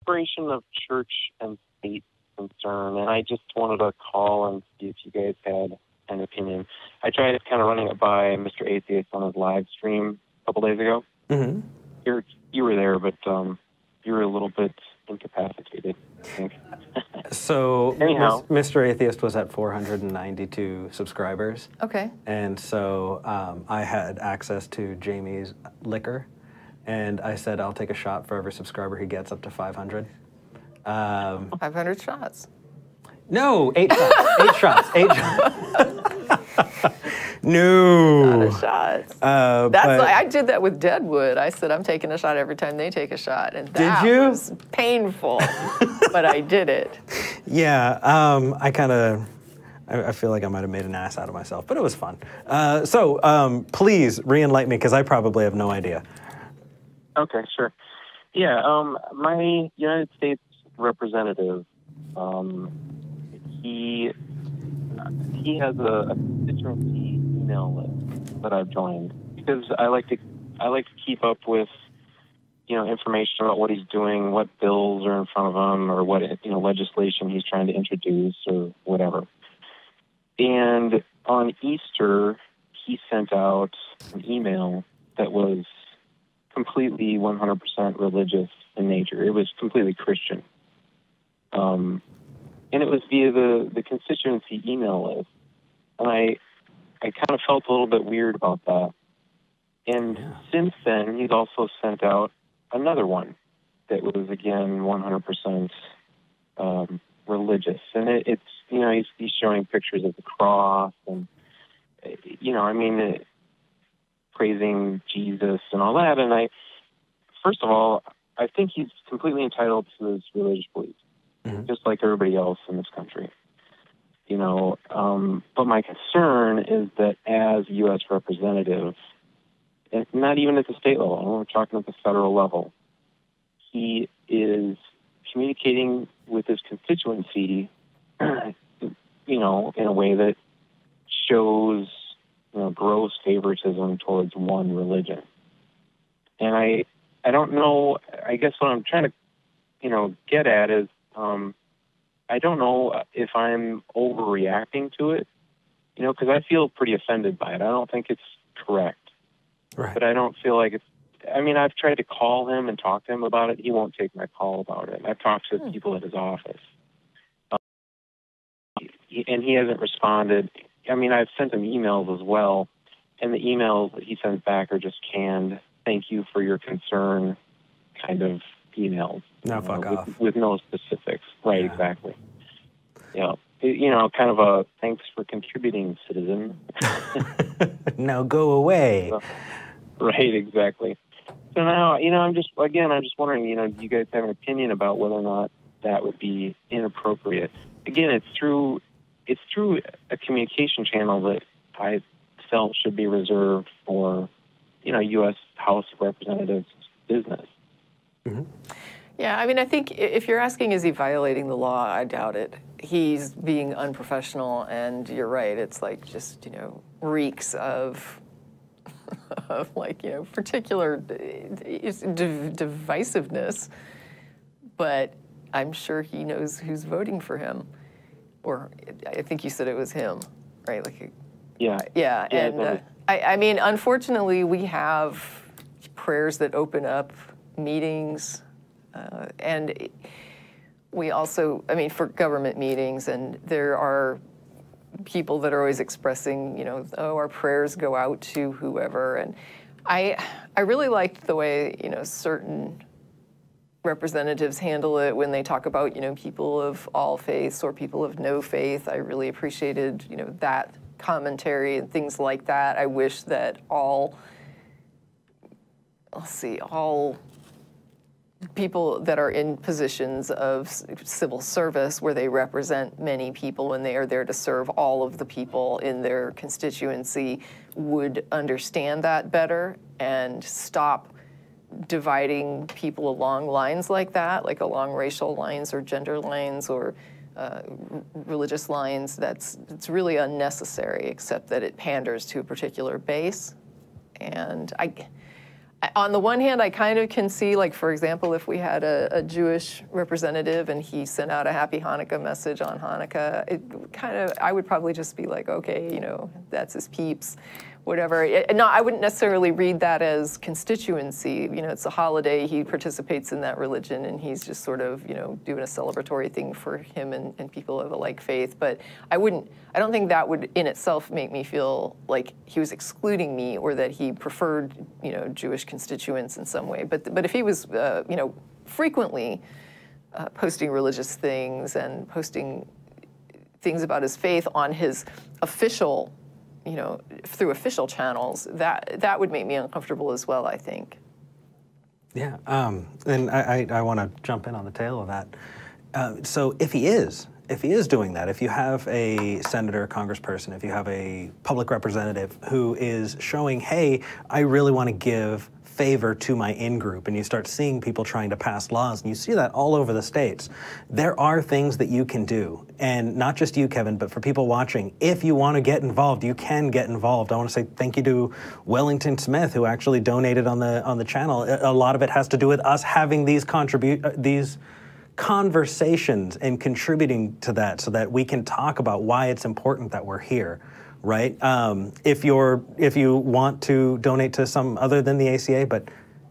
separation of church and state concern, and I just wanted to call and see if you guys had an opinion. I tried kind of running it by Mr. Atheist on his live stream a couple days ago. Mm-hmm. You were there, but you were a little bit incapacitated, I think. So anyhow, Mr. Atheist was at 492 subscribers. Okay. And so I had access to Jamie's liquor, and I said I'll take a shot for every subscriber he gets up to 500. 500 shots. No, 8 shots. 8 shots. No. Not a shot. I did that with Deadwood. I said I'm taking a shot every time they take a shot, and that was painful, but I did it. Yeah, I feel like I might have made an ass out of myself, but it was fun. Please re-enlighten me, because I probably have no idea. Okay, sure. Yeah, my United States representative, he has a constituency email list that I've joined, because I like to keep up with, information about what he's doing, what bills are in front of him, or what legislation he's trying to introduce or whatever. And on Easter, he sent out an email that was completely 100% religious in nature. It was completely Christian. And it was via the constituency email list. And I kind of felt a little bit weird about that. And since then, he's also sent out another one that was, again, 100% religious. And it's, he's showing pictures of the cross and, praising Jesus and all that. And first of all, I think he's completely entitled to his religious beliefs, just like everybody else in this country. But my concern is that as U.S. representative, and not even at the state level, we're talking at the federal level, he is communicating with his constituency, in a way that shows, gross favoritism towards one religion. And I don't know, I guess what I'm trying to, get at is, I don't know if I'm overreacting to it, because I feel pretty offended by it. I don't think it's correct. Right. But I don't feel like it's, I've tried to call him and talk to him about it. He won't take my call about it. I've talked to people at his office. And he hasn't responded. I've sent him emails as well, and the emails that he sends back are just canned, thank you for your concern kind of emails. No, fuck off. With no specifics. Right, yeah. Exactly. Kind of a thanks for contributing, citizen. Now go away. Right, exactly. So now, I'm just wondering, do you guys have an opinion about whether or not that would be inappropriate? Again, it's through a communication channel that I felt should be reserved for, U.S. House of Representatives business. Mm-hmm. Yeah, I think if you're asking, is he violating the law, I doubt it. He's being unprofessional, and you're right, it's like just, reeks of particular divisiveness, but I'm sure he knows who's voting for him. Or I think you said it was him, right? Yeah. And unfortunately, we have prayers that open up meetings, and we also, for government meetings, and there are people that are always expressing, our prayers go out to whoever. And I really liked the way, certain representatives handle it when they talk about, people of all faiths or people of no faith. I really appreciated, that commentary and things like that. I wish that all people that are in positions of civil service where they represent many people and they are there to serve all of the people in their constituency would understand that better and stop dividing people along lines like that, like along racial lines or gender lines or religious lines. It's really unnecessary, except that it panders to a particular base. And On the one hand, I kind of can see, like, for example, if we had a Jewish representative and he sent out a Happy Hanukkah message on Hanukkah, I would probably just be like, okay, you know, that's his peeps, whatever. No, I wouldn't necessarily read that as constituency. You know, it's a holiday, he participates in that religion, and he's just sort of, you know, doing a celebratory thing for him and people of a like faith. But I don't think that would in itself make me feel like he was excluding me or that he preferred, you know, Jewish constituents in some way. But if he was, you know, frequently posting religious things and posting things about his faith on his official, you know, through official channels, that would make me uncomfortable as well, I think. Yeah, and I want to jump in on the tail of that. So if he is doing that, if you have a senator, congressperson, if you have a public representative who is showing, hey, I really want to give favor to my in-group, and you start seeing people trying to pass laws, and you see that all over the states, there are things that you can do. And not just you, Kevin, but for people watching, if you want to get involved, you can get involved. I want to say thank you to Wellington Smith, who actually donated on the channel. A lot of it has to do with us having these conversations and contributing to that so that we can talk about why it's important that we're here. Right? If you want to donate to some other than the ACA, but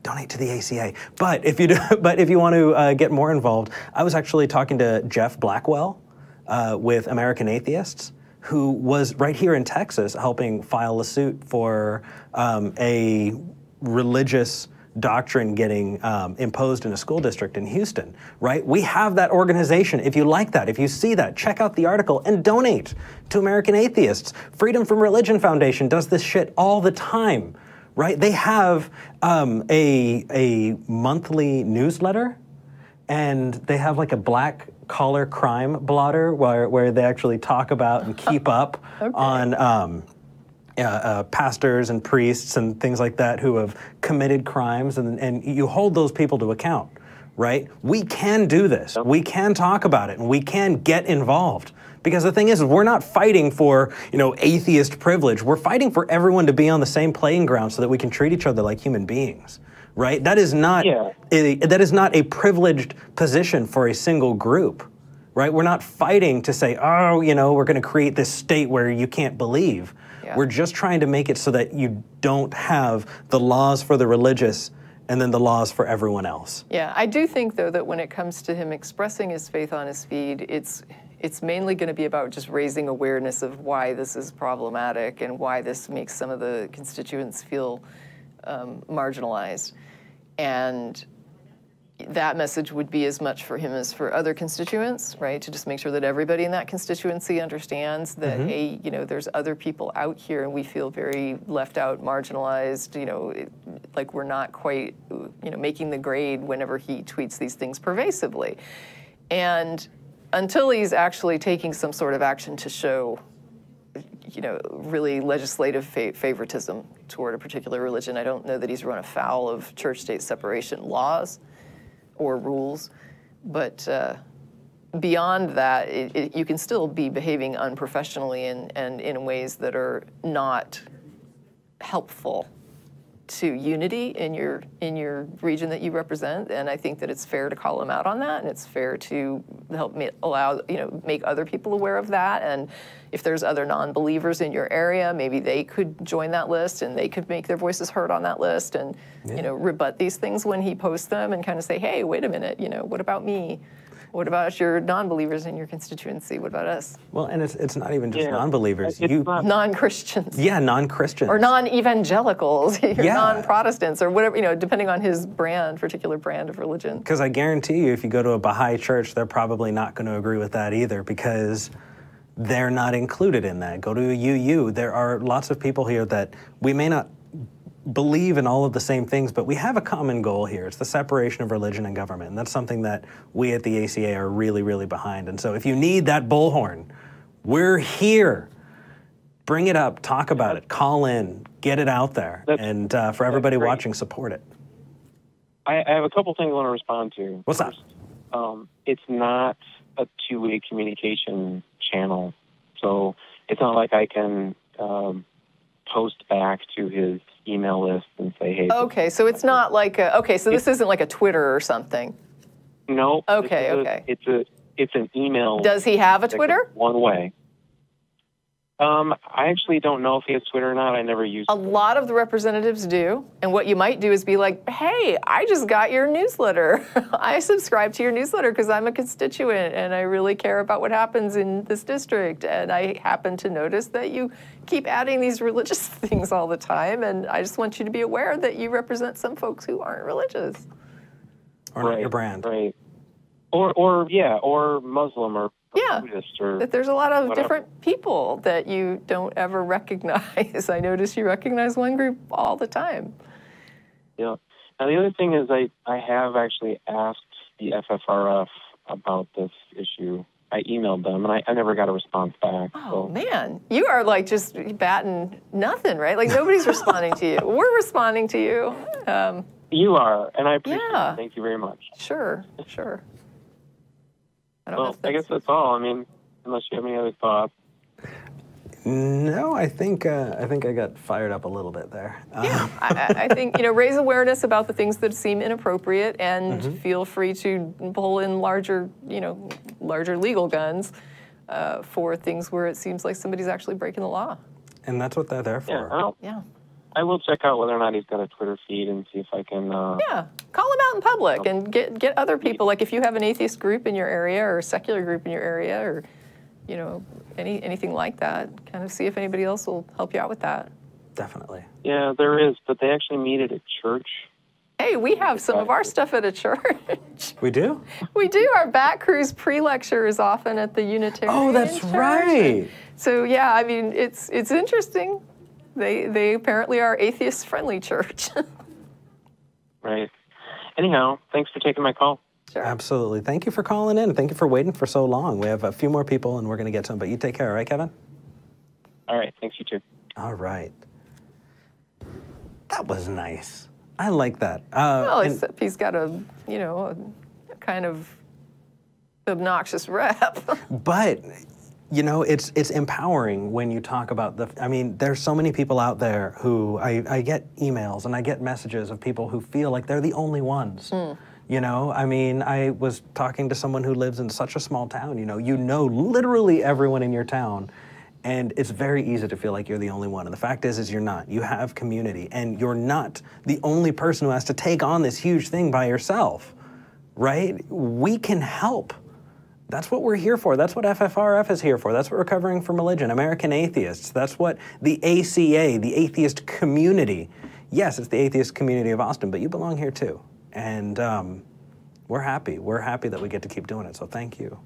donate to the ACA. But if you want to get more involved, I was actually talking to Jeff Blackwell with American Atheists, who was right here in Texas helping file a suit for a religious doctrine getting imposed in a school district in Houston, right? We have that organization. If you like that, if you see that, check out the article and donate to American Atheists. Freedom from Religion Foundation does this shit all the time, right? They have a monthly newsletter, and they have like a black collar crime blotter where they actually talk about and keep up on pastors and priests and things like that who have committed crimes, and you hold those people to account, right? We can do this. We can talk about it, and we can get involved. Because the thing is, we're not fighting for, you know, atheist privilege. We're fighting for everyone to be on the same playing ground so that we can treat each other like human beings, right? That is not that is not a privileged position for a single group, right? We're not fighting to say, oh, you know, we're going to create this state where you can't believe. Yeah. We're just trying to make it so that you don't have the laws for the religious and then the laws for everyone else. Yeah, I do think, though, that when it comes to him expressing his faith on his feed, it's mainly going to be about just raising awareness of why this is problematic and why this makes some of the constituents feel marginalized. And that message would be as much for him as for other constituents, right? To just make sure that everybody in that constituency understands that, hey, you know, there's other people out here and we feel very left out, marginalized, you know, like we're not quite, you know, making the grade whenever he tweets these things pervasively. And until he's actually taking some sort of action to show, you know, really legislative favoritism toward a particular religion, I don't know that he's run afoul of church-state separation laws or rules, but beyond that, you can still be behaving unprofessionally and in ways that are not helpful to unity in your region that you represent. And I think that it's fair to call him out on that, and it's fair to help make other people aware of that. And if there's other non-believers in your area, maybe they could join that list and they could make their voices heard on that list and you know, rebut these things when he posts them and kind of say, hey, wait a minute, you know, what about me? What about your non-believers in your constituency? What about us? Well, and it's not even just non-believers. Non-Christians. Yeah, non-Christians. Or non-evangelicals, or non-Protestants, or whatever, you know, depending on his particular brand of religion. Because I guarantee you, if you go to a Baha'i church, they're probably not going to agree with that either, because they're not included in that. Go to a UU. There are lots of people here that we may not believe in all of the same things, but we have a common goal here. It's the separation of religion and government, and that's something that we at the ACA are really, really behind. And so if you need that bullhorn, we're here. Bring it up, talk about it, call in, get it out there, and for everybody watching, support it. I have a couple things I want to respond to. What's up? It's not a two-way communication channel, so it's not like I can post back to his email list and say, hey. Okay, so it's not like so this isn't like a Twitter or something. No. Okay, okay. It's an email. Does he have a Twitter? One way. I actually don't know if he has Twitter or not. I never used it. A lot of the representatives do. And what you might do is be like, hey, I just got your newsletter. I subscribe to your newsletter because I'm a constituent and I really care about what happens in this district. And I happen to notice that you keep adding these religious things all the time. And I just want you to be aware that you represent some folks who aren't religious. Or not your brand. Right. Or Muslim or Buddhist or that there's a lot of whatever. different people that you don't ever recognize. I notice you recognize one group all the time. Yeah. Now the other thing is I have actually asked the FFRF about this issue. I emailed them and I never got a response back. Oh man, you are like just batting nothing, right? Like nobody's responding to you. We're responding to you. You are, and I appreciate it. Thank you very much. Sure. I guess that's all. I mean, unless you have any other thoughts. No, I think I got fired up a little bit there. Yeah, I think raise awareness about the things that seem inappropriate, and feel free to pull in larger legal guns for things where it seems like somebody's actually breaking the law. And that's what they're there for. Yeah. I will check out whether or not he's got a Twitter feed and see if I can. Yeah, call him out in public and get other people. Like if you have an atheist group in your area or a secular group in your area, or anything like that, kind of see if anybody else will help you out with that. Definitely. Yeah, there is, but they actually meet at a church. Hey, we have some of our stuff at a church. We do? We do. Our back cruise pre-lecture is often at the Unitarian Oh, that's church. right. So yeah, I mean, it's interesting. They apparently are atheist-friendly church. Right. Anyhow, thanks for taking my call. Sure. Absolutely. Thank you for calling in. Thank you for waiting for so long. We have a few more people, and we're going to get to them. But you take care, all right, Kevin? All right. Thanks, you too. All right. That was nice. I like that. Well, except he's got a kind of obnoxious rep. But it's empowering when you talk about there's so many people out there who I get emails and I get messages of people who feel like they're the only ones. I was talking to someone who lives in such a small town, literally everyone in your town, and it's very easy to feel like you're the only one. And the fact is you're not. You have community, and you're not the only person who has to take on this huge thing by yourself, right? We can help. That's what we're here for. That's what FFRF is here for. That's what Recovering from Religion, American Atheists. That's what the ACA, the Atheist Community. Yes, it's the Atheist Community of Austin, but you belong here too. And we're happy. We're happy that we get to keep doing it, so thank you.